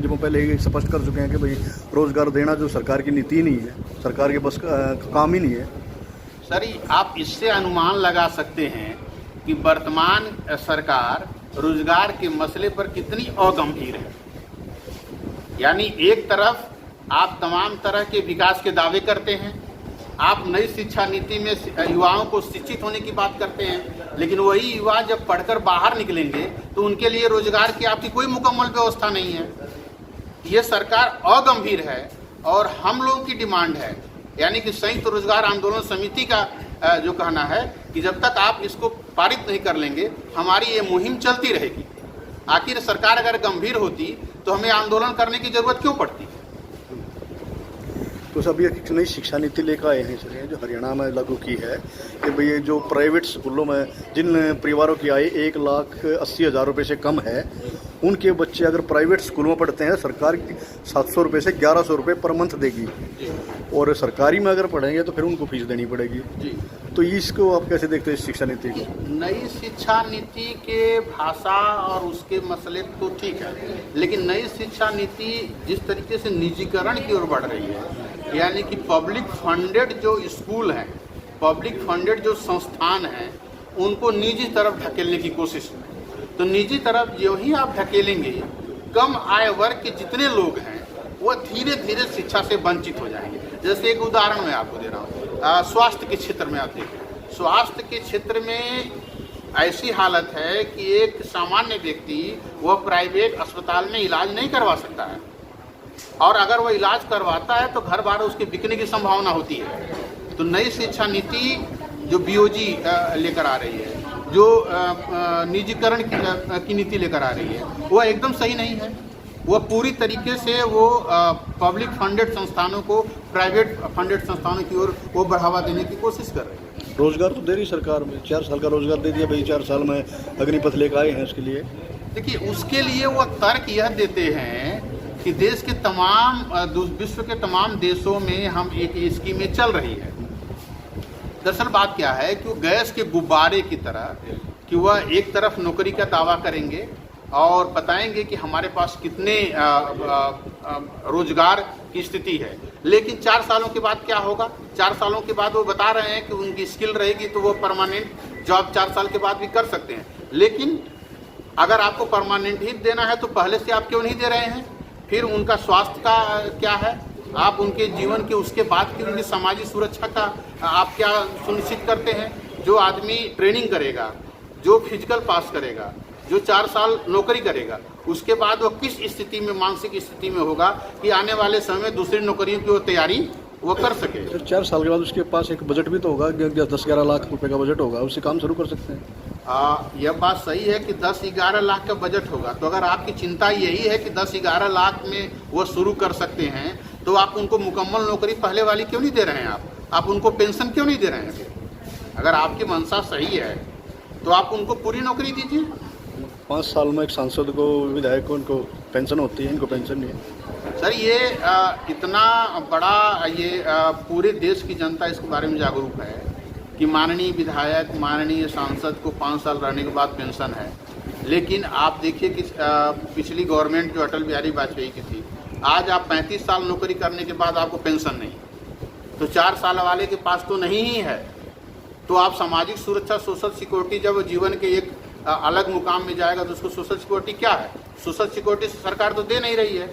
जब वो पहले ही स्पष्ट कर चुके हैं कि भाई रोज़गार देना जो सरकार की नीति नहीं है, सरकार के बस काम ही नहीं है। सर, आप इससे अनुमान लगा सकते हैं कि वर्तमान सरकार रोजगार के मसले पर कितनी अगंभीर है। यानी एक तरफ आप तमाम तरह के विकास के दावे करते हैं, आप नई शिक्षा नीति में युवाओं को शिक्षित होने की बात करते हैं, लेकिन वही युवा जब पढ़कर बाहर निकलेंगे तो उनके लिए रोजगार की आपकी कोई मुकम्मल व्यवस्था नहीं है। ये सरकार अगंभीर है और हम लोगों की डिमांड है, यानी कि संयुक्त रोजगार आंदोलन समिति का जो कहना है कि जब तक आप इसको पारित नहीं कर लेंगे हमारी ये मुहिम चलती रहेगी। आखिर सरकार अगर गंभीर होती तो हमें आंदोलन करने की जरूरत क्यों पड़ती? तो अभी एक नई शिक्षा नीति लेकर आए हैं सर, जो हरियाणा में लागू की है कि भाई ये जो प्राइवेट स्कूलों में जिन परिवारों की आय 1,80,000 रुपये से कम है, उनके बच्चे अगर प्राइवेट स्कूलों में पढ़ते हैं सरकार 700 रुपये से 1100 रुपये पर मंथ देगी, और सरकारी में अगर पढ़ेंगे तो फिर उनको फीस देनी पड़ेगी जी। तो इसको आप कैसे देखते हैं शिक्षा नीति को? नई शिक्षा नीति के भाषा और उसके मसले तो ठीक है, लेकिन नई शिक्षा नीति जिस तरीके से निजीकरण की ओर बढ़ रही है, यानी कि पब्लिक फंडेड जो स्कूल हैं, पब्लिक फंडेड जो संस्थान हैं, उनको निजी तरफ ढकेलने की कोशिश है। तो निजी तरफ जो ही आप ढकेलेंगे, कम आय वर्ग के जितने लोग हैं वो धीरे धीरे शिक्षा से वंचित हो जाएंगे। जैसे एक उदाहरण मैं आपको दे रहा हूँ, स्वास्थ्य के क्षेत्र में आप देखें, स्वास्थ्य के क्षेत्र में ऐसी हालत है कि एक सामान्य व्यक्ति वह प्राइवेट अस्पताल में इलाज नहीं करवा सकता है, और अगर वो इलाज करवाता है तो घर बार उसके बिकने की संभावना होती है। तो नई शिक्षा नीति जो बीओजी लेकर आ रही है, जो निजीकरण की नीति लेकर आ रही है, वो एकदम सही नहीं है। वो पूरी तरीके से वो पब्लिक फंडेड संस्थानों को प्राइवेट फंडेड संस्थानों की ओर वो बढ़ावा देने की कोशिश कर रही है। रोजगार तो दे रही सरकार में, 4 साल का रोजगार दे दिया भाई, 4 साल में अग्निपथ लेकर आए हैं उसके लिए। देखिए, उसके लिए वो तर्क यह देते हैं कि देश के तमाम विश्व के तमाम देशों में हम एक स्कीमें चल रही है। दरअसल बात क्या है कि वो गैस के गुब्बारे की तरह कि वह एक तरफ नौकरी का दावा करेंगे और बताएंगे कि हमारे पास कितने रोजगार की स्थिति है, लेकिन 4 सालों के बाद क्या होगा? 4 सालों के बाद वो बता रहे हैं कि उनकी स्किल रहेगी तो वो परमानेंट जॉब 4 साल के बाद भी कर सकते हैं, लेकिन अगर आपको परमानेंट ही देना है तो पहले से आप क्यों नहीं दे रहे हैं? फिर उनका स्वास्थ्य का क्या है? आप उनके जीवन के उसके बाद की उनकी सामाजिक सुरक्षा का आप क्या सुनिश्चित करते हैं? जो आदमी ट्रेनिंग करेगा, जो फिजिकल पास करेगा, जो 4 साल नौकरी करेगा, उसके बाद वो किस स्थिति में, मानसिक स्थिति में होगा कि आने वाले समय में दूसरी नौकरियों की वो तैयारी वो कर सके। 4 साल के बाद उसके पास एक बजट भी तो होगा, 10-11 लाख रुपए का बजट होगा, उससे काम शुरू कर सकते हैं। यह बात सही है कि 10-11 लाख का बजट होगा, तो अगर आपकी चिंता यही है कि 10-11 लाख में वो शुरू कर सकते हैं, तो आप उनको मुकम्मल नौकरी पहले वाली क्यों नहीं दे रहे हैं? आप उनको पेंशन क्यों नहीं दे रहे हैं? अगर आपकी मंशा सही है तो आप उनको पूरी नौकरी दीजिए। 5 साल में एक सांसद को, विधायक को, उनको पेंशन होती है, इनको पेंशन नहीं है। सर, ये इतना बड़ा ये पूरे देश की जनता इसके बारे में जागरूक है कि माननीय विधायक, माननीय सांसद को 5 साल रहने के बाद पेंशन है, लेकिन आप देखिए कि पिछली गवर्नमेंट जो अटल बिहारी वाजपेयी की थी, आज आप 35 साल नौकरी करने के बाद आपको पेंशन नहीं, तो 4 साल वाले के पास तो नहीं ही है, तो आप सामाजिक सुरक्षा, सोशल सिक्योरिटी, जब जीवन के एक अलग मुकाम में जाएगा तो उसको सोशल सिक्योरिटी क्या है? सोशल सिक्योरिटी सरकार तो दे नहीं रही है।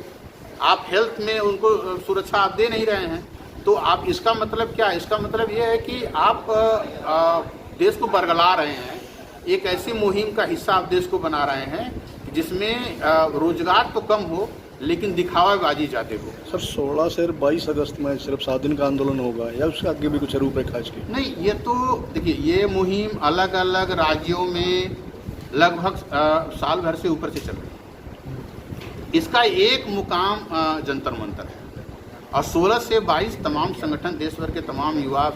आप हेल्थ में उनको सुरक्षा आप दे नहीं रहे हैं, तो आप इसका मतलब क्या है? इसका मतलब ये है कि आप देश को बरगला रहे हैं, एक ऐसी मुहिम का हिस्सा आप देश को बना रहे हैं जिसमें रोजगार तो कम हो लेकिन दिखावाबाजी ज़्यादा हो। सर, 16 से 22 अगस्त में सिर्फ 7 दिन का आंदोलन होगा या उसके आगे भी कुछ रूपरेखा इसकी? नहीं, ये तो देखिए, ये मुहिम अलग अलग राज्यों में लगभग साल भर से ऊपर से चल रही है। इसका एक मुकाम जंतर मंतर है, और 16 से 22 तमाम संगठन, देश भर के तमाम युवा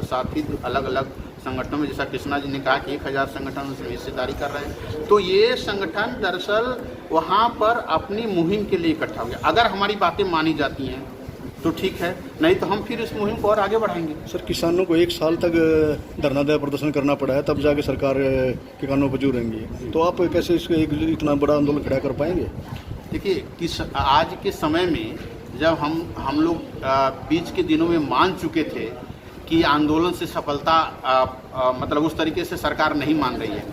साथी अलग अलग संगठनों में, जैसा कृष्णा जी ने कहा कि 1000 संगठन उसमें हिस्सेदारी कर रहे हैं, तो ये संगठन दरअसल वहाँ पर अपनी मुहिम के लिए इकट्ठा हो गया। अगर हमारी बातें मानी जाती हैं तो ठीक है, नहीं तो हम फिर इस मुहिम को और आगे बढ़ाएंगे। सर, किसानों को 1 साल तक धरना दे प्रदर्शन करना पड़ा है, तब जाके सरकार के कानों पर जू रहेंगी, तो आप कैसे इसको इतना बड़ा आंदोलन खड़ा कर पाएंगे? देखिए आज के समय में जब हम लोग बीच के दिनों में मान चुके थे कि आंदोलन से सफलता मतलब उस तरीके से सरकार नहीं मान रही है।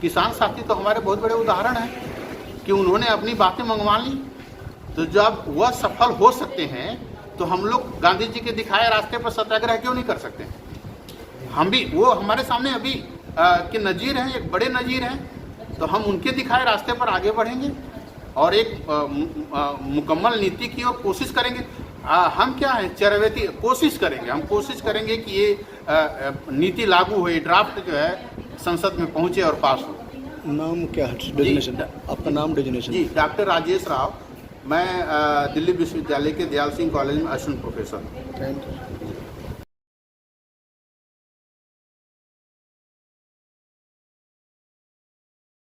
किसान साथी तो हमारे बहुत बड़े उदाहरण हैं कि उन्होंने अपनी बातें मंगवा ली, तो जब वह सफल हो सकते हैं तो हम लोग गांधी जी के दिखाए रास्ते पर सत्याग्रह क्यों नहीं कर सकते? हम भी, वो हमारे सामने अभी के नज़ीर हैं, एक बड़े नज़ीर हैं, तो हम उनके दिखाए रास्ते पर आगे बढ़ेंगे और एक मुकम्मल नीति की ओर कोशिश करेंगे। हम क्या है, चरवैती कोशिश करेंगे, हम कोशिश करेंगे कि ये नीति लागू हो, ड्राफ्ट जो है संसद में पहुंचे और पास हो। नाम क्या है, डेजिग्नेशन आपका नाम, डेजिग्नेशन? जी, डॉक्टर राजेश राव, मैं दिल्ली विश्वविद्यालय के दयाल सिंह कॉलेज में असिस्टेंट प्रोफेसर हूँ।